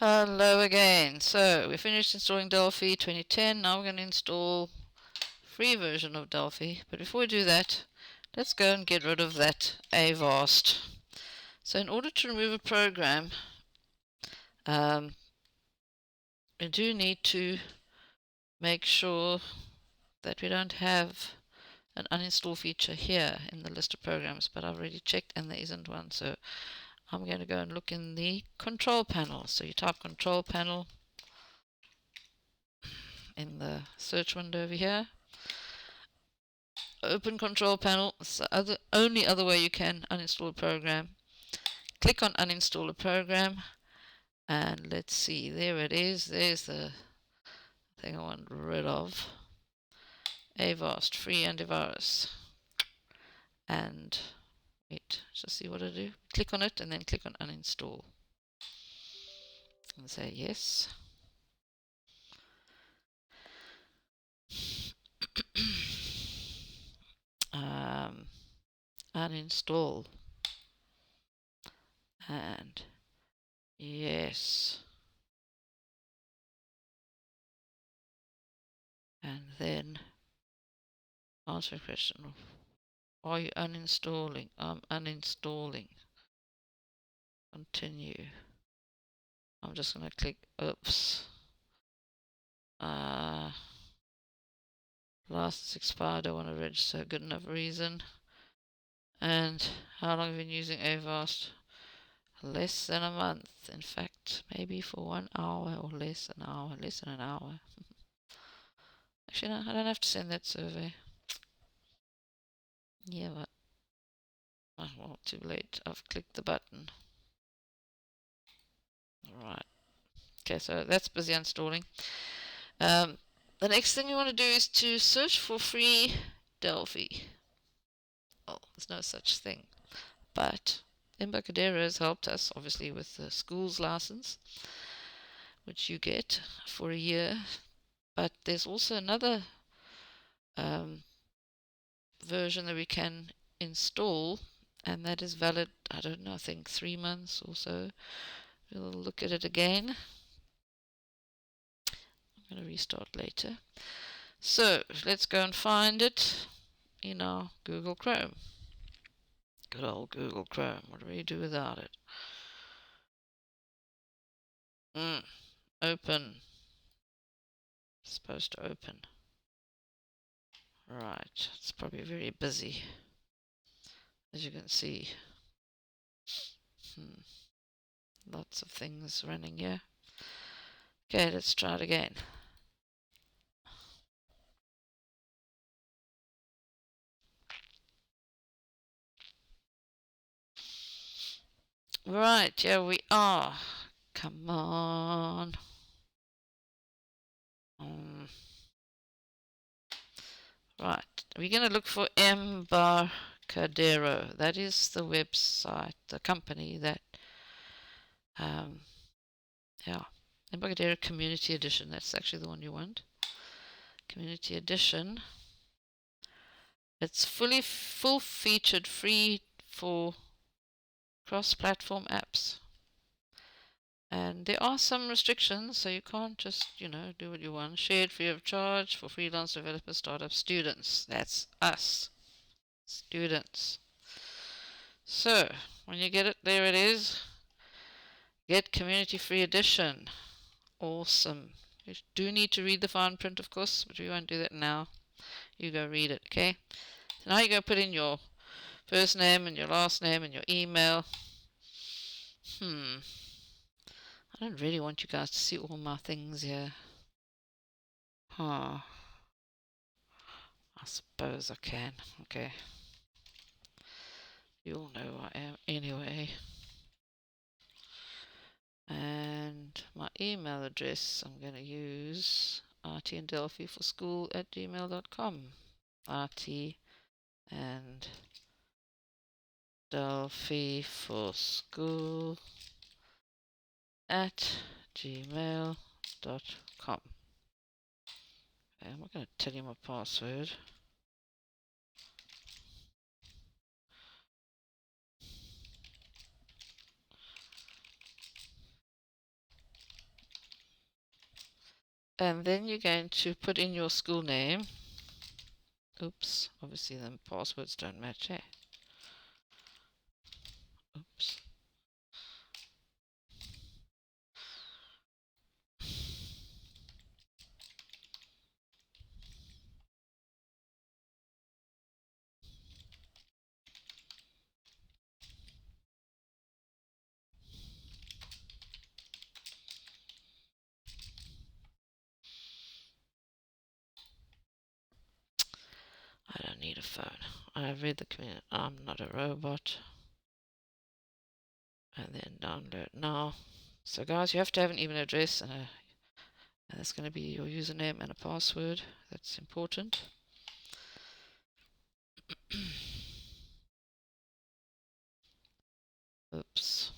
Hello again. So we finished installing Delphi 2010. Now we're going to install free version of Delphi. But before we do that, let's go and get rid of that Avast. So in order to remove a program, um, we do need to make sure that we don't have an uninstall feature here in the list of programs, but I've already checked and there isn't one. So I'm going to go and look in the control panel. So you type control panel in the search window over here. Open control panel. It's the only other way you can uninstall a program. Click on uninstall a program and let's see, there it is. There's the thing I want rid of. Avast free antivirus. And wait, just see what I do. Click on it and then click on uninstall and say yes. Uninstall and yes, and then answer a question. Are you uninstalling? I'm uninstalling. Continue. I'm just going to click oops. License expired. I want to register. Good enough reason. And how long have you been using Avast? Less than a month. In fact, maybe for 1 hour or less an hour. Less than an hour. Actually, no, I don't have to send that survey. Yeah, but well, too late. I've clicked the button. Alright. Okay, so that's busy installing. The next thing you want to do is to search for free Delphi. Well, there's no such thing. But Embarcadero has helped us, obviously, with the school's license, which you get for a year. But there's also another version that we can install, and that is valid, I don't know, I think 3 months or so. We'll look at it again. I'm going to restart later. So let's go and find it in our Google Chrome. Good old Google Chrome. What do we do without it? Open. It's supposed to open. Right. It's probably very busy, as you can see. Lots of things running here. Okay, let's try it again. Right, here we are. Come on. Right, we're going to look for Embarcadero. That is the website, the company that, yeah, Embarcadero Community Edition. That's actually the one you want. Community Edition. It's full-featured, free for cross-platform apps. And there are some restrictions, so you can't just, do what you want. Shared free of charge for freelance developers, startup students. That's us, students. So, when you get it, there it is. Get Community Free Edition. Awesome. You do need to read the fine print, of course, but we won't do that now. You go read it, okay? So now you go put in your first name and your last name and your email. I don't really want you guys to see all my things here. I suppose I can. Okay. You'll know who I am anyway. And my email address I'm going to use rtanddelphi4school@gmail.com. RT and Delphi for school at gmail.com. Okay, I'm not going to tell you my password. And then you're going to put in your school name. Oops, obviously the passwords don't match, eh? Oops. I don't need a phone. I read the community. I'm not a robot. And then download now. So guys, you have to have an email address and that's going to be your username and a password. That's important. Oops.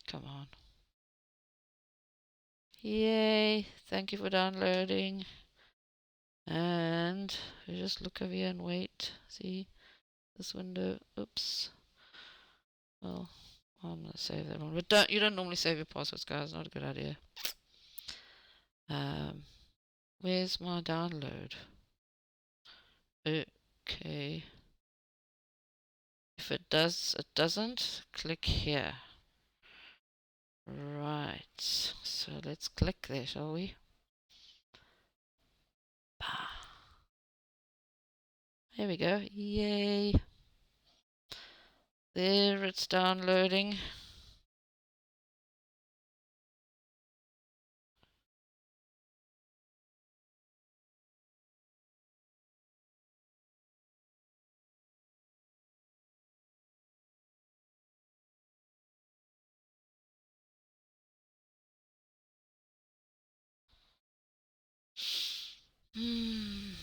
Come on. Yay. Thank you for downloading. And we just look over here and wait. See this window. Oops. Well, I'm gonna save that one. But you don't normally save your passwords, guys. Not a good idea. Where's my download? Okay. If it does, it doesn't. Click here. Right. So let's click there, shall we? There we go. Yay. There, it's downloading. Hmm.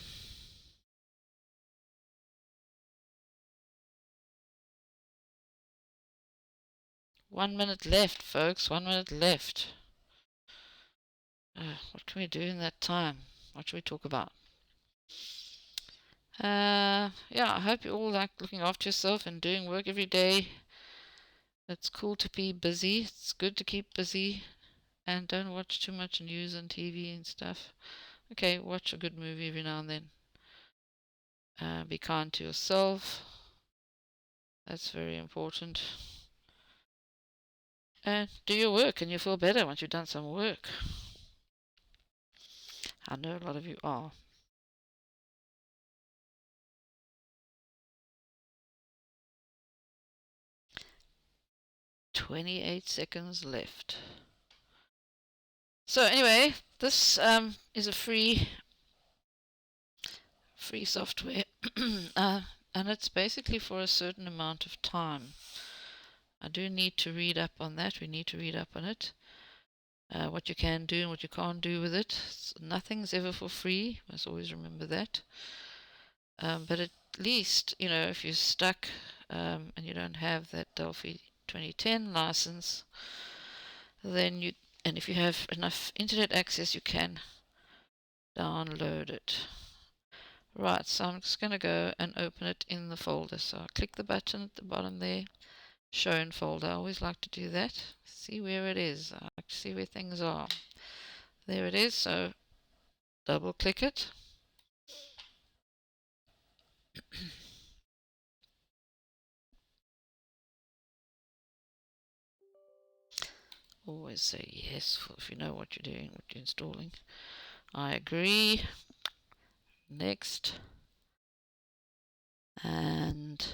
1 minute left, folks. 1 minute left. What can we do in that time? What should we talk about? Yeah, I hope you all like looking after yourself and doing work every day. It's cool to be busy. It's good to keep busy. And don't watch too much news and TV and stuff. Okay, watch a good movie every now and then. Be kind to yourself. That's very important. And do your work and you feel better once you've done some work. I know a lot of you are. "28 seconds left." So anyway, this is a free software, and it's basically for a certain amount of time. I do need to read up on that. We need to read up on it. What you can do and what you can't do with it. Nothing's ever for free. Must always remember that. But at least, if you're stuck and you don't have that Delphi 2010 license, then and if you have enough internet access, you can download it. Right, so I'm just going to go and open it in the folder. So I'll click the button at the bottom there, show in folder. I always like to do that. See where it is. I like to see where things are. There it is, so double click it. Always say yes if you know what you're doing, what you're installing. I agree. Next. And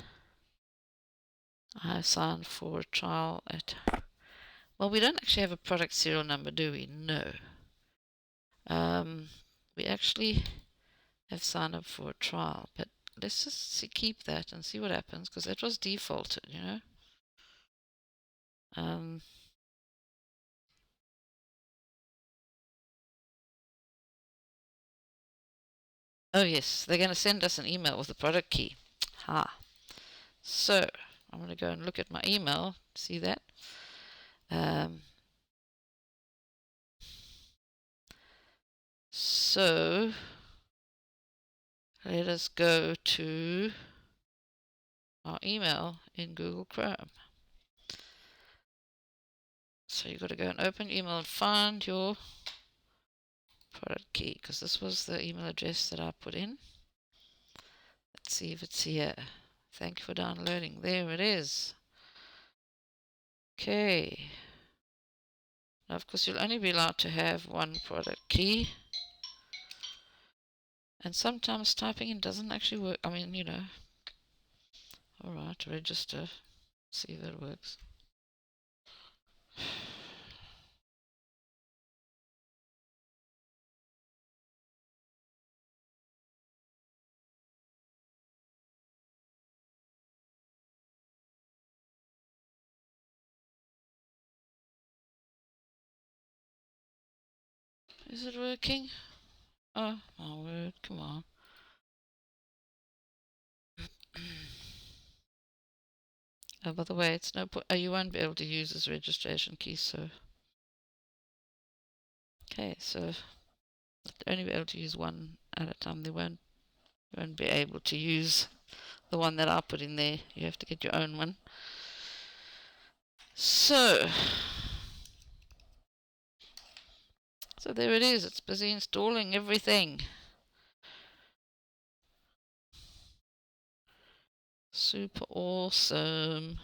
I signed for a trial at... Well, we don't actually have a product serial number, do we? No. We actually have signed up for a trial, but let's just keep that and see what happens, because that was defaulted, Oh yes, they're going to send us an email with the product key. So I'm going to go and look at my email. See that? So let us go to our email in Google Chrome. So you've got to go and open email and find your product key, because this was the email address that I put in. Let's see if it's here. Thank you for downloading. There it is. Okay. Now, of course, you'll only be allowed to have one product key. And sometimes typing in doesn't actually work. I mean, you know. Alright, register. See if that works. Is it working? Oh, my word, come on. Oh, by the way, it's no point. You won't be able to use this registration key, so. Okay, so you'll only be able to use one at a time. You won't be able to use the one that I put in there. You have to get your own one. So there it is. It's busy installing everything. Super awesome.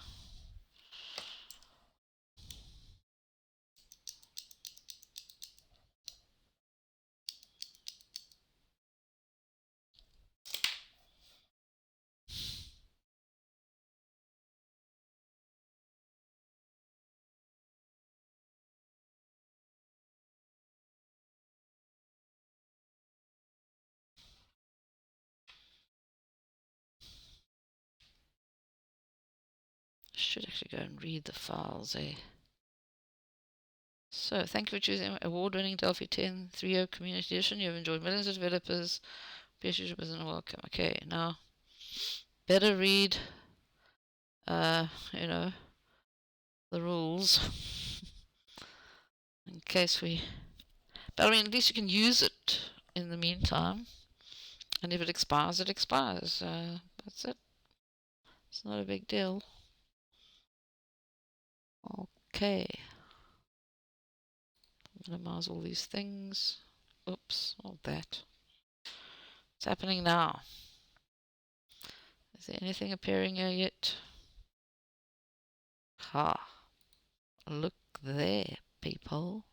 Should actually go and read the files, eh? So, thank you for choosing award-winning Delphi 10 3.0 Community Edition. You have enjoyed millions of developers. PS YouTubers and welcome. Okay, now, better read, you know, the rules. In case we... But I mean, at least you can use it in the meantime. And if it expires, it expires. That's it. It's not a big deal. Okay. Minimize all these things. Oops, all that. What's happening now? Is there anything appearing here yet? Ha. Look there, people.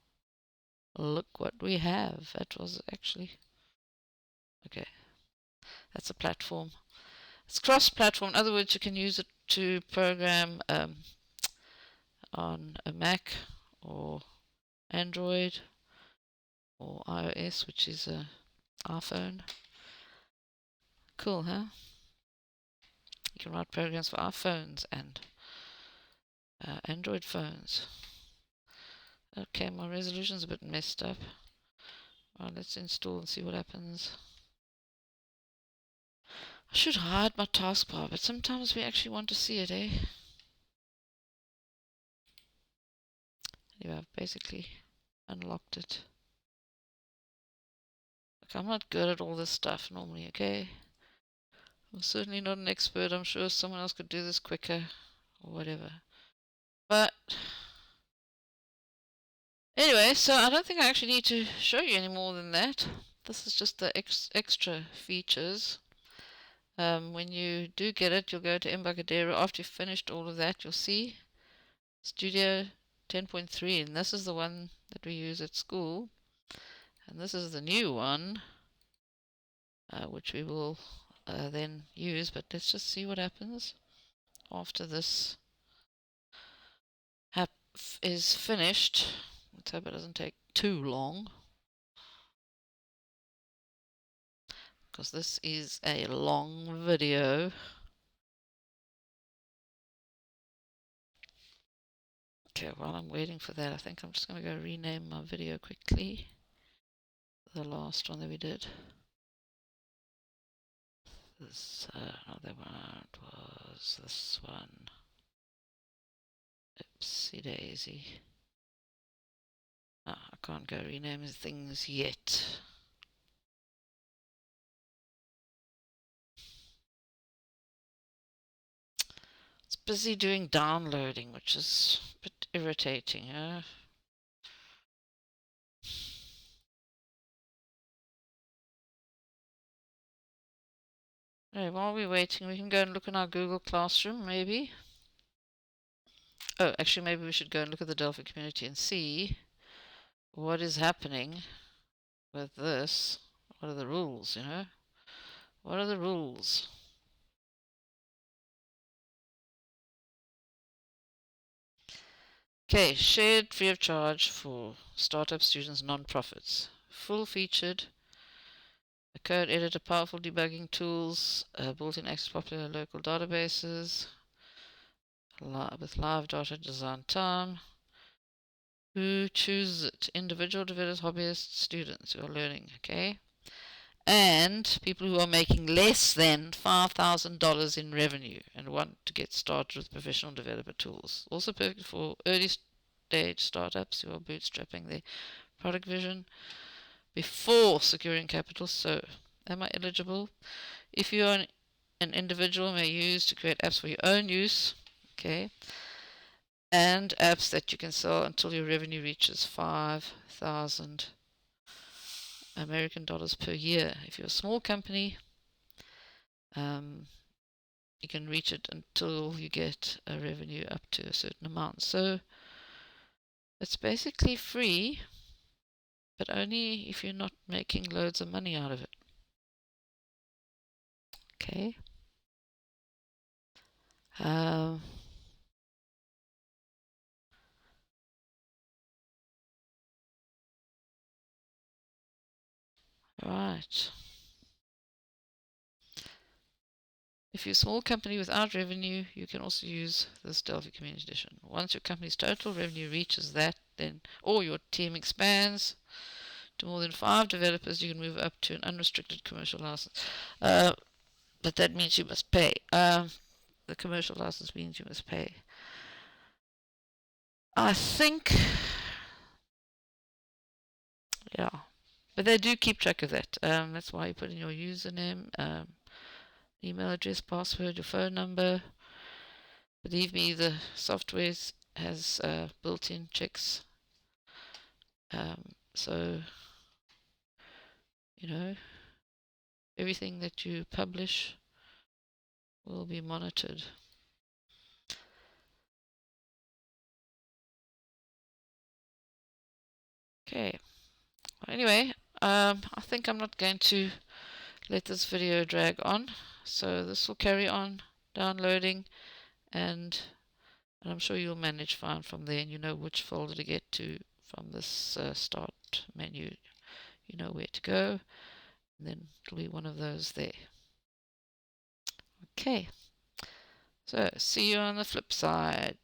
Look what we have. That was actually... Okay. That's a platform. It's cross-platform. In other words, you can use it to program on a Mac or Android or iOS, which is a iPhone. Cool, huh? You can write programs for iPhones and Android phones. Okay, my resolution's a bit messed up. Alright, let's install and see what happens. I should hide my taskbar, but sometimes we actually want to see it, eh? Anyway, I've basically unlocked it. Look, I'm not good at all this stuff normally, okay? I'm certainly not an expert. I'm sure someone else could do this quicker or whatever. But anyway, so I don't think I actually need to show you any more than that. This is just the extra features. When you do get it, you'll go to Embarcadero. After you've finished all of that, you'll see Studio 10.3, and this is the one that we use at school. And this is the new one, which we will then use. But let's just see what happens after this app is finished. Let's hope it doesn't take too long, because this is a long video. Okay, while I'm waiting for that, I think I'm just going to go rename my video quickly. The last one that we did. This other one was this one. Oopsie daisy. Oh, I can't go rename things yet. busy doing downloading, which is a bit irritating. Hey, while we're waiting, we can go and look in our Google Classroom, maybe. Oh, actually, maybe we should go and look at the Delphi community and see what is happening with this. What are the rules, you know? What are the rules? Okay, shared free of charge for startup students, non-profits. Full-featured, a code editor, powerful debugging tools, built-in access to popular local databases, with live data design time. Who chooses it? Individual developers, hobbyists, students who are learning, okay? And people who are making less than $5,000 in revenue and want to get started with professional developer tools. Also perfect for early stage startups who are bootstrapping their product vision before securing capital. So, am I eligible? If you are an individual, may use to create apps for your own use, okay, and apps that you can sell until your revenue reaches 5,000 American dollars per year. If you're a small company, you can reach it until you get a revenue up to a certain amount. So it's basically free, but only if you're not making loads of money out of it. Okay. Right. If you're a small company without revenue, you can also use this Delphi Community Edition. Once your company's total revenue reaches that, then, or your team expands to more than 5 developers, you can move up to an unrestricted commercial license. But that means you must pay. The commercial license means you must pay. I think, yeah. But they do keep track of that. That's why you put in your username, email address, password, your phone number. Believe me, the software has built-in checks. So, you know, everything that you publish will be monitored. Okay. Anyway, I think I'm not going to let this video drag on. So this will carry on downloading, and I'm sure you'll manage fine from there, and you know which folder to get to from this start menu. You know where to go, and then it'll be one of those there. Okay, so see you on the flip side.